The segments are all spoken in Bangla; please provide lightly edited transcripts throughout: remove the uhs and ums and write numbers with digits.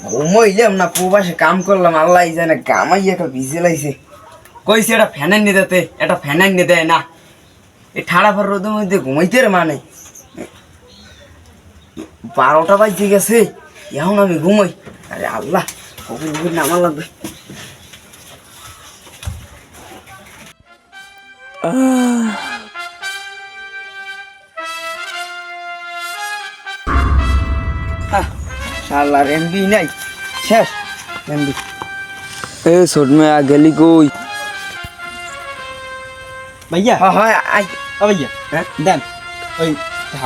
ঘুমাইলাম না, প্রবাসে কাম করলাম, আল্লাহ জানে গামাই একটা ভিজে লাইছে। কইছে এটা ফ্যানের নিয়ে দিতে, এটা ফ্যানের নিয়ে দেয় না। এই ঠাড়া ফার রোদের মধ্যে ঘুমাইতে রে মানে 12টা বাজে গেছে, এখন আমি ঘুমাই। আরে আল্লাহ, কখন নামা লাগবে। শালার এমবি নাই, শেষ এমবি। এ ছোট মেয়ে গেলি কই? ভাইয়া হয় আই ভাইয়া হ্যাঁ দেন ওই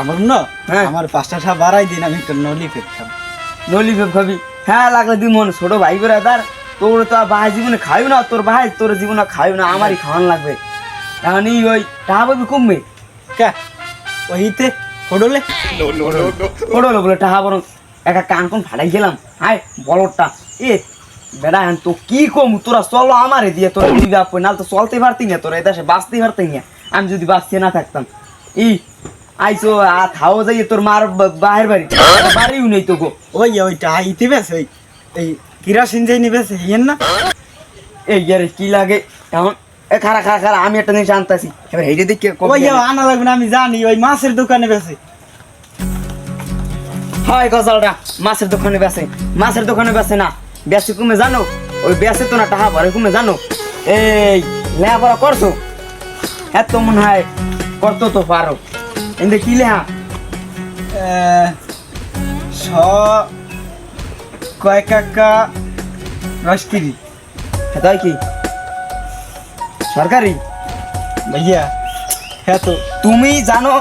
আমার না হ্যাঁ 5টা বাড়াই দিন, আমি একটা নলিফেক খাবো। ললিপপ খাবি? হ্যাঁ লাগলে তুই মনে ছোট ভাই বেড়াদার, তোর তো ভাই জীবনে খাইও না, তোর ভাই তোর জীবনে খাইও না, আমারই খাওয়ান লাগবে। এখন ওই টাকা পাবি কমবে কে ওইতে হোডলে পড়লো বলে টাকা বরং একটা কান কোন ফাটাই গেলাম। হাই বলটা এ বেড়া, তো কি কম, তোরা চলো আমারে দিয়ে, তোরা দিবি আপনি না তো চলতে পারতি না, তোরা এদেশে বাঁচতে পারতি না। আমি যদি বাঁচতে না থাকতাম আইসো থাও যাই তোর মার বাহের বাড়ি, বাড়িও নেই তো গো। ওইটা আইতে বেশ ওই এই কিরাসিন যাই নিবেস হিয়েন না। এই ইয়ারে কি লাগে এখন? এ খারা খারা খারা, আমি একটা জিনিস আনতেছি, এবার হেঁটে দেখি আনা লাগবে না, আমি জানি ওই মাছের দোকানে বেছে। হয় গজালটা মাছের দোকানে বেছে, মাছের দোকানে বেছে না, বেশি কমে জানো? ওই বেছে তো না টাকা ভরে কমে জানো? এই লেখাপড়া করছো? হ্যাঁ তো মনে হয় করতো তো পারো। এতে কি লেখা? স কয় কাকা রসকিরি। তাই কি সরকারি? ভাইয়া হ্যাঁ তো তুমি জানো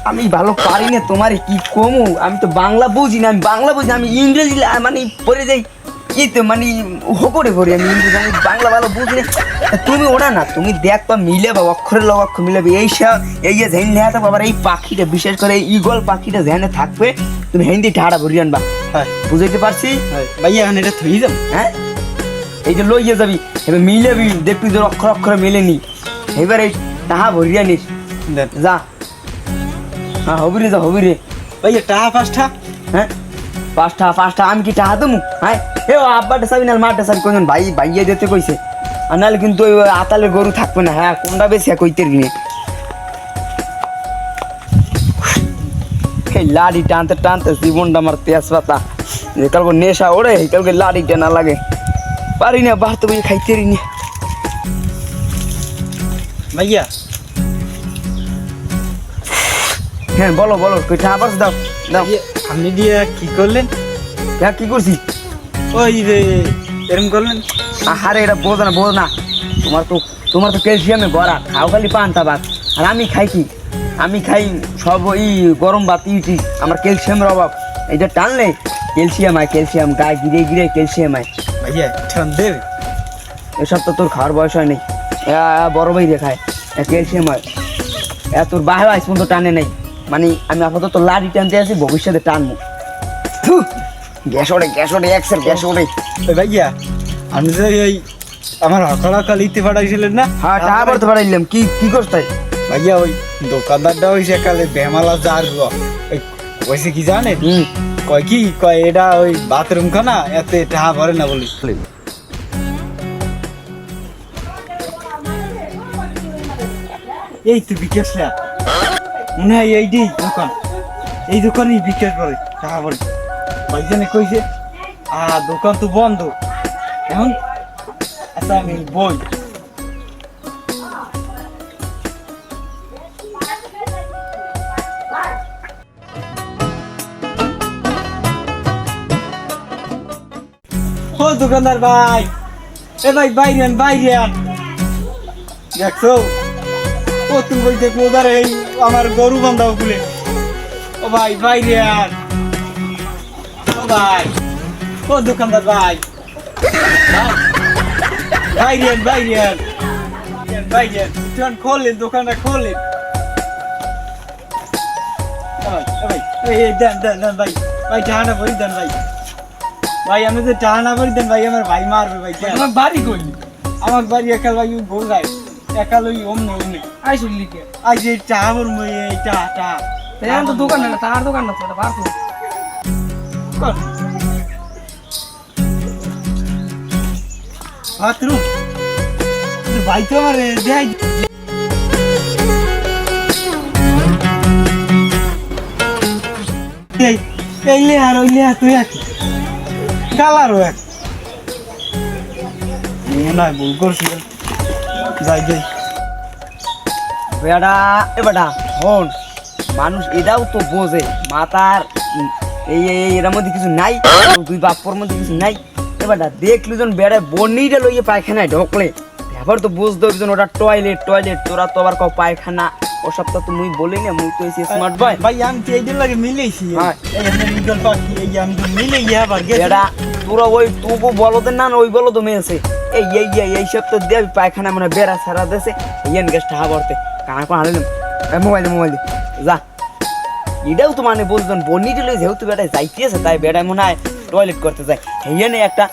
আমি ভালো পারি না, তোমার কি কমু? আমি তো বাংলা বুঝি না, আমি বাংলা বুঝি না, আমি ইংরেজি মানে পড়ে যাই কি তো মানে হকরে করি, আমি ইংরেজি আমি বাংলা ভালো বুঝি না। তুমি ওটা না, তুমি দেখবা মিলে বা অক্ষরের লগ অক্ষর মিলাবে, এই যে ঝেন লেখা থাকবে, আবার এই পাখিটা বিশেষ করে এই ইগল পাখিটা ঝেনে থাকবে, তুমি হিন্দি ঠাড়া ভরি আনবা। হ্যাঁ বুঝাইতে পারছি? ভাইয়া এখন এটা থই যাও। হ্যাঁ এই যে লইয়ে যাবি, এবার মিলেবি, দেখবি তোর অক্ষর অক্ষরে মিলেনি, এবার এই টাহা ভরিয়া নিস দেন যা। হ্যাঁ হবি রে, যা হবি রে। ভাইয়া টাহা 5টা। হ্যাঁ 5টা আমি কি টাহা দেবো? হ্যাঁ এ আব্বাটা চাবি না মাঠটা চাবি, কোন ভাই ভাইয়া দিতে কইছে, আর নাহলে কিন্তু ওই আতালের গরু থাকবে না। হ্যাঁ কোনটা বেশি কইতে নিয়ে এই লাড়ি টানতে টানতে জীবনটা আমার তেজ পাতা, যে কালকে নেশা ওড়ে এই কালকে লাড়িটা না লাগে, পারি না বাড়তে বই খাইতে নি। ভাইয়া হ্যাঁ বলো বলো, কই টাকা পাস দাও দাও। আপনি দিয়ে কি করলেন? হ্যাঁ কি করছি? ওই যে এরম করলেন। আহারে এটা বোঝো না, তোমার তো ক্যালসিয়ামে ভরা, খাও খালি পান্তা ভাত, আর আমি খাই কি? আমি খাই সব ওই গরম ভাত ইউটি, আমার ক্যালসিয়ামের অভাব। এটা টানলে ক্যালসিয়াম আয়, ক্যালসিয়াম গায়ে গিরে গিরে ক্যালসিয়াম আয়। ভাইয়া ঠান দেবে এসব তো তোর খাওয়ার বয়স হয় নেই, বড় ভাই রে খায় ক্যালসিয়াম হয়, তোর বাহে আইস পর্যন্ত টানে নেই। মানে আমি আপাতত লাড়ি টানতে আছি, ভবিষ্যতে টানবো। গ্যাস ওড়ে এক্সের গ্যাস ওড়ে। ভাইয়া আমি যে ওই আমার হকাল ইতে পাঠাইছিলেন না। হ্যাঁ টাকা পড়তে পারাইলাম, কি করতে? ভাইয়া ওই দোকানদারটা হয়েছে কালে বেমালা যার কইছে কি জানেন? কয় এটা ওই বাথরুম খানা, এতে টাকা ভরে না বলি। এই তো বিকাশ মনে হয় এইটাই দোকান, এই দোকানেই বিকাশ করে টাকা ভরে। ভাইজানে কইছে দোকান তো বন্ধ এখন। আচ্ছা আমি বই ও দোকানদার ভাই, এ ভাই বাইরে দেখছো? ও তুমি বলতে কোদার এই আমার গরু বান্ধাও খুলে। ও ভাই বাইরে ও ভাই, ও দোকানদার ভাই বাইরে দোকান খোলেন, দোকানটা খোলেন। দেন ভাই টাহানা ভরি দেন ভাই আমি তো টাহানা ভরি দেন ভাই, আমার ভাই মারবে ভাই। আমার বাড়ি কই? আমার বাড়ি একাল ভাই গোলগায়, একাল ওই অমনে আই শুনলি কে? আই যে টাহা ভরবো, এই টাহা তো দোকান না, তার দোকান না, তো এটা পারতো। বাথরুম ভাই তো আমার দেখাই এই লেহার ওই লেহার তুই একই কালারও এক নয় ভুল করছি যাই যাই বেটা এ বেটা হন মানুষ এটাও তো বোঝে মাতার এর মধ্যে কিছু নাই দুই বাপ্পর মধ্যে কিছু নাই এ বেটা দেখলি যখন বেড়ায় বনিটা লইয়ে পায়খানায় ঢোকলে এবার তো বুঝতে হবে ওটা টয়লেট তোরা তো আবার কও পায়খানা ওসব তো মুই বলি না মুই তো স্মার্ট বয় ভাই আমি তো এইদিন লাগে মিলেছি হ্যাঁ। এই আমরা ইগল পাখি এই আমি তো মিলে গিয়ে আবার গেছি বেটা তোরা ওই তবু বলতে না ওই বলো তো মেয়েছে এই সব তো দেবি পায়খানা মানে বেড়া সারা দেশে ইয়েন গ্যাসটা হাবরতে কানা কোন হারিলাম মোবাইল যা এটাও তো মানে বলছেন বন্যি দিলে যেহেতু বেটায় যাইতেছে তাই বেটায় মনে হয় টয়লেট করতে যায় ইয়েনে একটা